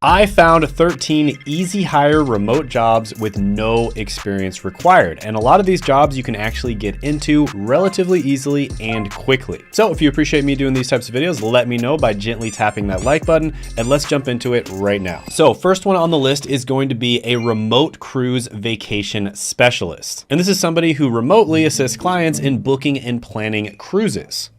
I found 13 easy hire remote jobs with no experience required. And a lot of these jobs you can actually get into relatively easily and quickly. So if you appreciate me doing these types of videos, let me know by gently tapping that like button, and let's jump into it right now. So first one on the list is going to be a remote cruise vacation specialist. And this is somebody who remotely assists clients in booking and planning cruises.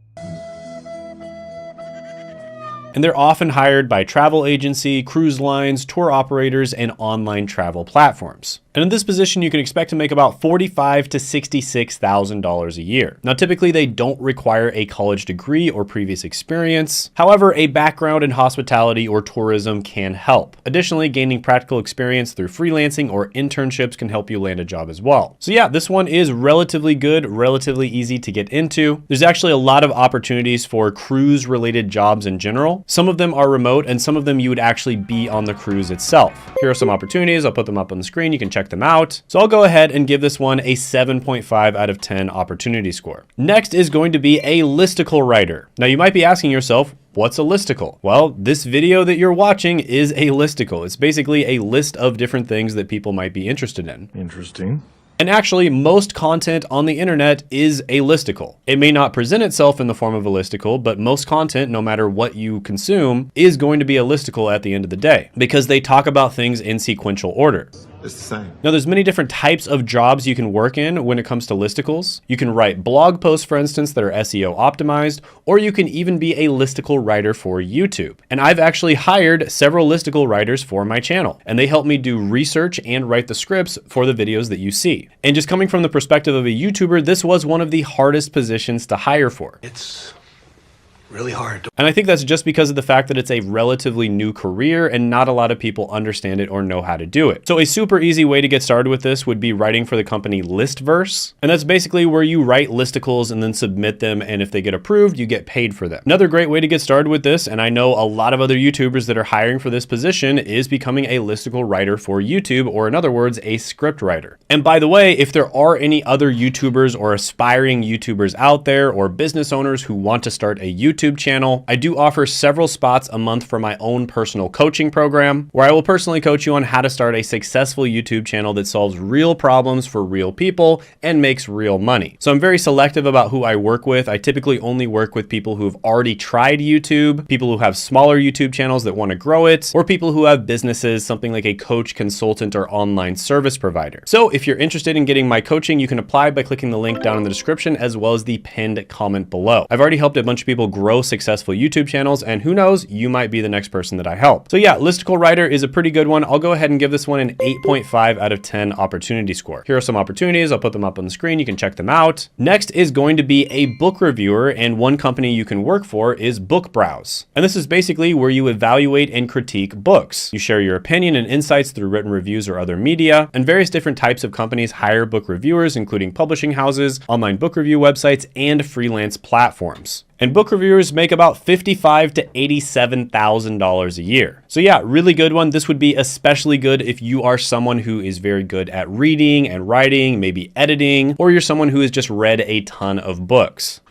And they're often hired by travel agency, cruise lines, tour operators, and online travel platforms. And in this position, you can expect to make about $45,000 to $66,000 a year. Now, typically they don't require a college degree or previous experience. However, a background in hospitality or tourism can help. Additionally, gaining practical experience through freelancing or internships can help you land a job as well. So yeah, this one is relatively good, relatively easy to get into. There's actually a lot of opportunities for cruise related jobs in general. Some of them are remote and some of them you would actually be on the cruise itself. Here are some opportunities. I'll put them up on the screen. You can check them out. So I'll go ahead and give this one a 7.5 out of 10 opportunity score. Next is going to be a listicle writer. Now you might be asking yourself, what's a listicle? Well, this video that you're watching is a listicle. It's basically a list of different things that people might be interested in. Interesting. And actually, most content on the internet is a listicle. It may not present itself in the form of a listicle, but most content, no matter what you consume, is going to be a listicle at the end of the day because they talk about things in sequential order. It's the same. Now, there's many different types of jobs you can work in when it comes to listicles. You can write blog posts, for instance, that are SEO optimized, or you can even be a listicle writer for YouTube. And I've actually hired several listicle writers for my channel, and they help me do research and write the scripts for the videos that you see. And just coming from the perspective of a YouTuber, this was one of the hardest positions to hire for. It's really hard. And I think that's just because of the fact that it's a relatively new career and not a lot of people understand it or know how to do it. So a super easy way to get started with this would be writing for the company Listverse. And that's basically where you write listicles and then submit them. And if they get approved, you get paid for them. Another great way to get started with this, and I know a lot of other YouTubers that are hiring for this position, is becoming a listicle writer for YouTube, or in other words, a script writer. And by the way, if there are any other YouTubers or aspiring YouTubers out there or business owners who want to start a YouTube channel, I do offer several spots a month for my own personal coaching program, where I will personally coach you on how to start a successful YouTube channel that solves real problems for real people and makes real money. So I'm very selective about who I work with. I typically only work with people who have already tried YouTube, people who have smaller YouTube channels that want to grow it, or people who have businesses, something like a coach, consultant, or online service provider. So if you're interested in getting my coaching, you can apply by clicking the link down in the description as well as the pinned comment below. I've already helped a bunch of people grow successful YouTube channels, and who knows, you might be the next person that I help. So yeah, listicle writer is a pretty good one. I'll go ahead and give this one an 8.5 out of 10 opportunity score. Here are some opportunities. I'll put them up on the screen. You can check them out. Next is going to be a book reviewer, and one company you can work for is Book Browse. And this is basically where you evaluate and critique books. You share your opinion and insights through written reviews or other media, and various different types of companies hire book reviewers, including publishing houses, online book review websites, and freelance platforms. And book reviewers make about $55,000 to $87,000 a year. So yeah, really good one. This would be especially good if you are someone who is very good at reading and writing, maybe editing, or you're someone who has just read a ton of books.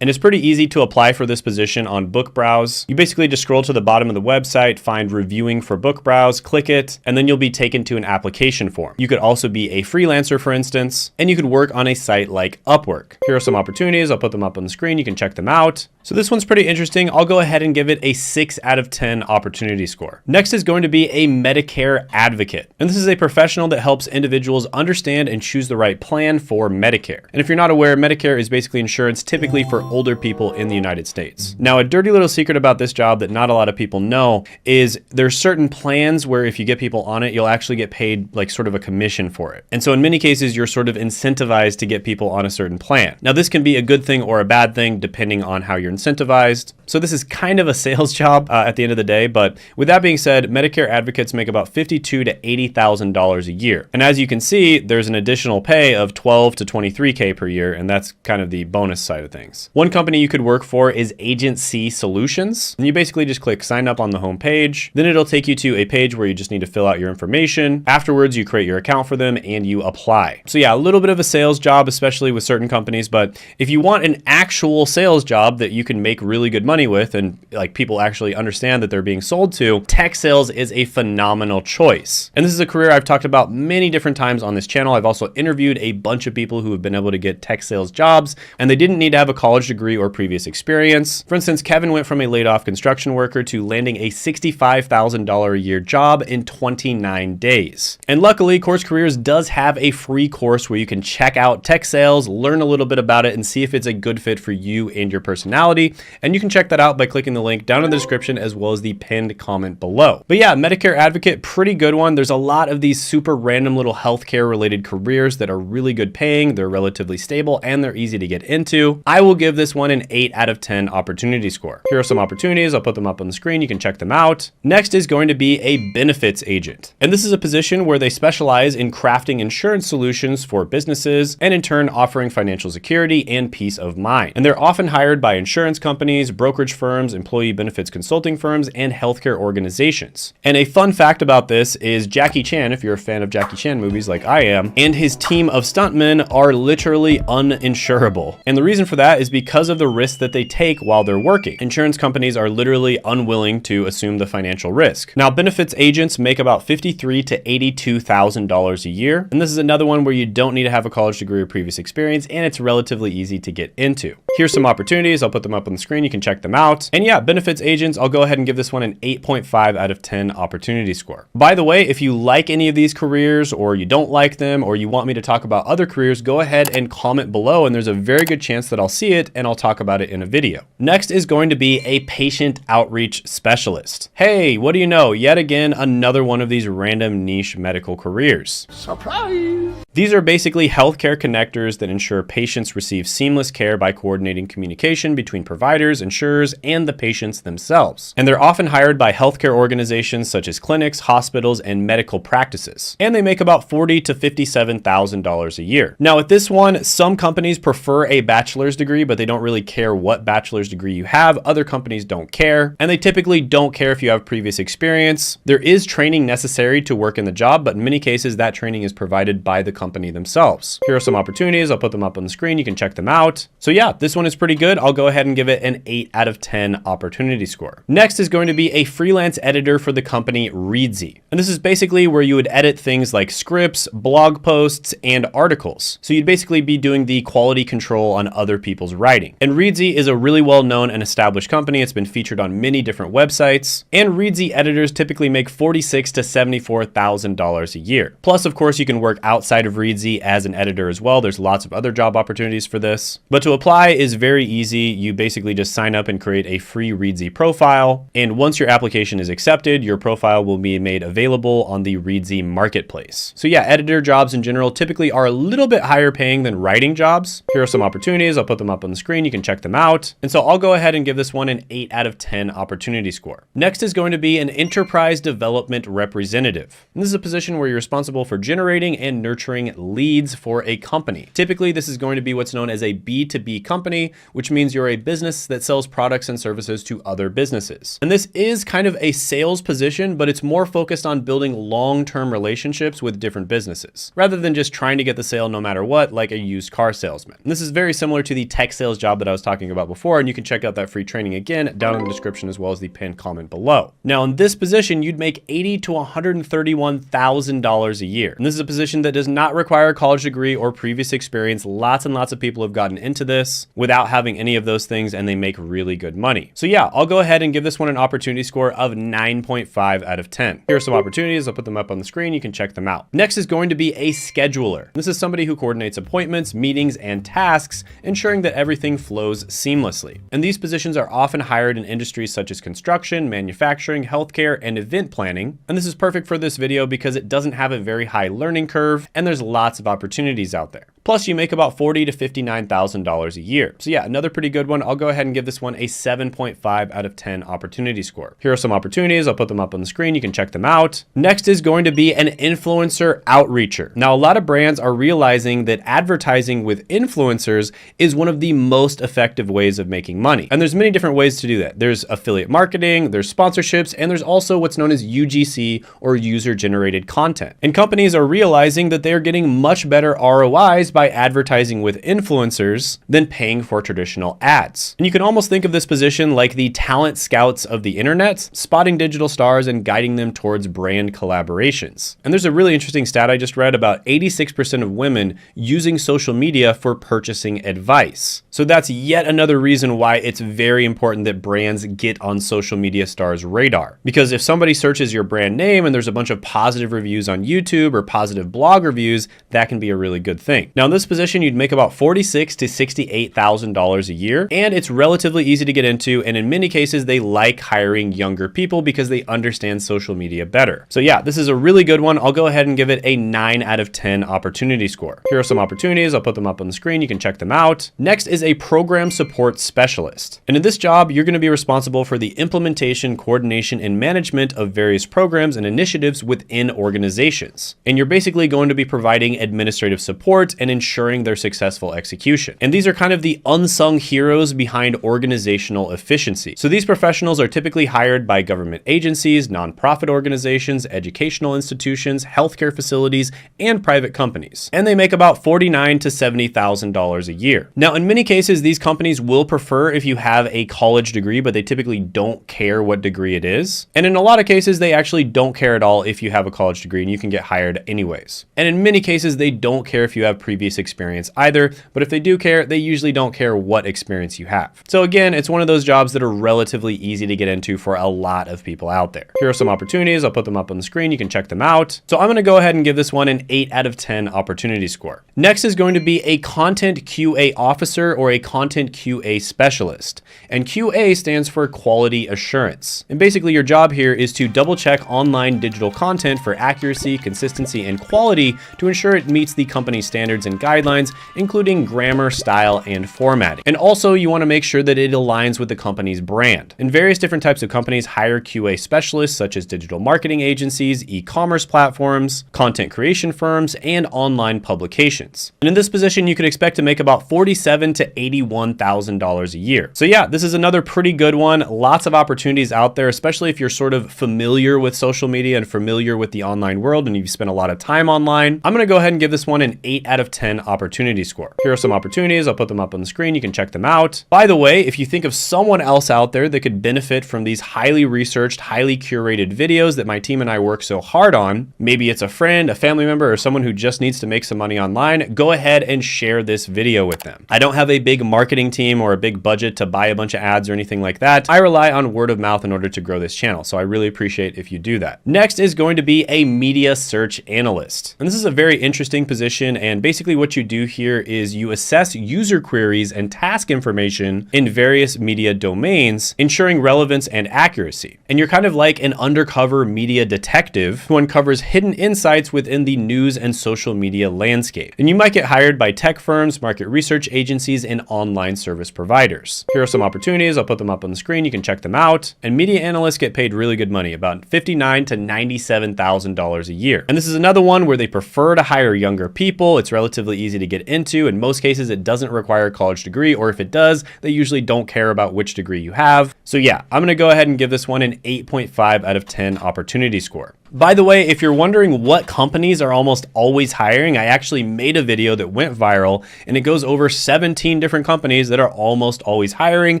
And it's pretty easy to apply for this position on Book Browse. You basically just scroll to the bottom of the website, find reviewing for Book Browse, click it, and then you'll be taken to an application form. You could also be a freelancer, for instance, and you could work on a site like Upwork. Here are some opportunities. I'll put them up on the screen. You can check them out. So this one's pretty interesting. I'll go ahead and give it a 6 out of 10 opportunity score. Next is going to be a Medicare advocate. And this is a professional that helps individuals understand and choose the right plan for Medicare. And if you're not aware, Medicare is basically insurance typically for older people in the United States. Now, a dirty little secret about this job that not a lot of people know is there's certain plans where if you get people on it, you'll actually get paid like sort of a commission for it. And so in many cases, you're sort of incentivized to get people on a certain plan. Now, this can be a good thing or a bad thing depending on how you're incentivized. So this is kind of a sales job at the end of the day. But with that being said, Medicare advocates make about $52,000 to $80,000 a year. And as you can see, there's an additional pay of $12,000 to $23,000 per year. And that's kind of the bonus side of things. One company you could work for is Agency Solutions. And you basically just click sign up on the home page. Then it'll take you to a page where you just need to fill out your information. Afterwards, you create your account for them and you apply. So yeah, a little bit of a sales job, especially with certain companies. But if you want an actual sales job that you you can make really good money with and like people actually understand that they're being sold to, tech sales is a phenomenal choice. And this is a career I've talked about many different times on this channel. I've also interviewed a bunch of people who have been able to get tech sales jobs, and they didn't need to have a college degree or previous experience. For instance, Kevin went from a laid off construction worker to landing a $65,000 a year job in 29 days. And luckily, Course Careers does have a free course where you can check out tech sales, learn a little bit about it, and see if it's a good fit for you and your personality. And you can check that out by clicking the link down in the description as well as the pinned comment below. But yeah, Medicare Advocate, pretty good one. There's a lot of these super random little healthcare related careers that are really good paying, they're relatively stable, and they're easy to get into. I will give this one an 8 out of 10 opportunity score. Here are some opportunities. I'll put them up on the screen. You can check them out. Next is going to be a benefits agent. And this is a position where they specialize in crafting insurance solutions for businesses and in turn offering financial security and peace of mind. And they're often hired by insurance companies, brokerage firms, employee benefits consulting firms, and healthcare organizations. And a fun fact about this is Jackie Chan, if you're a fan of Jackie Chan movies like I am, and his team of stuntmen are literally uninsurable. And the reason for that is because of the risks that they take while they're working. Insurance companies are literally unwilling to assume the financial risk. Now, benefits agents make about $53,000 to $82,000 a year. And this is another one where you don't need to have a college degree or previous experience, and it's relatively easy to get into. Here's some opportunities. I'll put them up on the screen. You can check them out. And yeah, benefits agents, I'll go ahead and give this one an 8.5 out of 10 opportunity score. By the way, if you like any of these careers or you don't like them or you want me to talk about other careers, go ahead and comment below and there's a very good chance that I'll see it and I'll talk about it in a video. Next is going to be a patient outreach specialist. Hey, what do you know? Yet again, another one of these random niche medical careers. Surprise! These are basically healthcare connectors that ensure patients receive seamless care by coordinating communication between providers, insurers, and the patients themselves. And they're often hired by healthcare organizations such as clinics, hospitals, and medical practices. And they make about $40,000 to $57,000 a year. Now with this one, some companies prefer a bachelor's degree, but they don't really care what bachelor's degree you have. Other companies don't care, and they typically don't care if you have previous experience. There is training necessary to work in the job, but in many cases that training is provided by the company themselves. Here are some opportunities. I'll put them up on the screen. You can check them out. So yeah, this one is pretty good. I'll go ahead and give it an 8 out of 10 opportunity score. Next is going to be a freelance editor for the company Reedsy. And this is basically where you would edit things like scripts, blog posts, and articles. So you'd basically be doing the quality control on other people's writing. And Reedsy is a really well-known and established company. It's been featured on many different websites. And Reedsy editors typically make $46,000 to $74,000 a year. Plus, of course, you can work outside of Reedsy as an editor as well. There's lots of other job opportunities for this. But to apply is very easy. You basically just sign up and create a free Reedsy profile. And once your application is accepted, your profile will be made available on the Reedsy marketplace. So yeah, editor jobs in general typically are a little bit higher paying than writing jobs. Here are some opportunities. I'll put them up on the screen. You can check them out. And so I'll go ahead and give this one an 8 out of 10 opportunity score. Next is going to be an enterprise development representative. And this is a position where you're responsible for generating and nurturing leads for a company. Typically, this is going to be what's known as a B2B company, which means you're a business that sells products and services to other businesses. And this is kind of a sales position, but it's more focused on building long-term relationships with different businesses, rather than just trying to get the sale no matter what, like a used car salesman. And this is very similar to the tech sales job that I was talking about before, and you can check out that free training again down in the description as well as the pinned comment below. Now, in this position, you'd make $80,000 to $131,000 a year. And this is a position that does not require a college degree or previous experience. Lots and lots of people have gotten into this without having any of those things, and they make really good money. So yeah, I'll go ahead and give this one an opportunity score of 9.5 out of 10. Here are some opportunities. I'll put them up on the screen. You can check them out. Next is going to be a scheduler. This is somebody who coordinates appointments, meetings, and tasks, ensuring that everything flows seamlessly. And these positions are often hired in industries such as construction, manufacturing, healthcare, and event planning. And this is perfect for this video because it doesn't have a very high learning curve, and there's lots of opportunities out there. Plus, you make about $40,000 to $59,000 a year. So yeah, another pretty good one. I'll go ahead and give this one a 7.5 out of 10 opportunity score. Here are some opportunities. I'll put them up on the screen. You can check them out. Next is going to be an influencer outreacher. Now, a lot of brands are realizing that advertising with influencers is one of the most effective ways of making money. And there's many different ways to do that. There's affiliate marketing, there's sponsorships, and there's also what's known as UGC or user generated content. And companies are realizing that they're getting much better ROIs by advertising with influencers than paying for traditional ads. And you can almost think of this position like the talent scouts of the internet, spotting digital stars and guiding them towards brand collaborations. And there's a really interesting stat I just read about 86% of women using social media for purchasing advice. So that's yet another reason why it's very important that brands get on social media stars' radar. Because if somebody searches your brand name and there's a bunch of positive reviews on YouTube or positive blog reviews, that can be a really good thing. Now in this position, you'd make about $46,000 to $68,000 a year, and it's relatively easy to get into. And in many cases, they like hiring younger people because they understand social media better. So yeah, this is a really good one. I'll go ahead and give it a 9 out of 10 opportunity score. Here are some opportunities. I'll put them up on the screen. You can check them out. Next is a program support specialist. And in this job, you're going to be responsible for the implementation, coordination, and management of various programs and initiatives within organizations. And you're basically going to be providing administrative support and ensuring their successful execution. And these are kind of the unsung heroes behind organizational efficiency. So these professionals are typically hired by government agencies, nonprofit organizations, educational institutions, healthcare facilities, and private companies. And they make about $49,000 to $70,000 a year. Now, in many cases, these companies will prefer if you have a college degree, but they typically don't care what degree it is. And in a lot of cases, they actually don't care at all if you have a college degree and you can get hired anyways. And in many cases, they don't care if you have previous experience either, but if they do care, they usually don't care what experience you have. So again, it's one of those jobs that are relatively easy to get into for a lot of people out there. Here are some opportunities. I'll put them up on the screen. You can check them out. So I'm going to go ahead and give this one an 8 out of 10 opportunity score. Next is going to be a content QA officer or a content QA specialist. And QA stands for quality assurance. And basically your job here is to double check online digital content for accuracy, consistency, and quality to ensure it meets the company's standards and guidelines, including grammar, style, and formatting. And also you want to make sure that it aligns with the company's brand. And various different types of companies hire QA specialists such as digital marketing agencies, e-commerce platforms, content creation firms, and online publications. And in this position, you could expect to make about $47,000 to $81,000 a year. So yeah, this is another pretty good one. Lots of opportunities out there, especially if you're sort of familiar with social media and familiar with the online world and you've spent a lot of time online. I'm going to go ahead and give this one an 8 out of 10 opportunity score. Here are some opportunities. I'll put them up on the screen. You can check them out. By the way, if you think of someone else out there that could benefit from these highly researched, highly curated videos that my team and I work so hard on, maybe it's a friend, a family member, or someone who just needs to make some money online, go ahead and share this video with them. I don't have a big marketing team or a big budget to buy a bunch of ads or anything like that. I rely on word of mouth in order to grow this channel, so I really appreciate if you do that. Next is going to be a media search analyst. And this is a very interesting position, and basically what you do here is you assess user queries and task information in various media domains, ensuring relevance and accuracy. And you're kind of like an undercover media detective who uncovers hidden insights within the news and social media landscape. And you might get hired by tech firms, market research agencies, and online service providers. Here are some opportunities. I'll put them up on the screen. You can check them out. And media analysts get paid really good money, about $59,000 to $97,000 a year. And this is another one where they prefer to hire younger people. It's relatively easy to get into. In most cases, it doesn't require a college degree, or if it does, they usually don't care about which degree you have. So yeah, I'm going to go ahead and give this one an 8.5 out of 10 opportunity score. By the way, if you're wondering what companies are almost always hiring, I actually made a video that went viral and it goes over 17 different companies that are almost always hiring,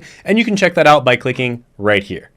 and you can check that out by clicking right here.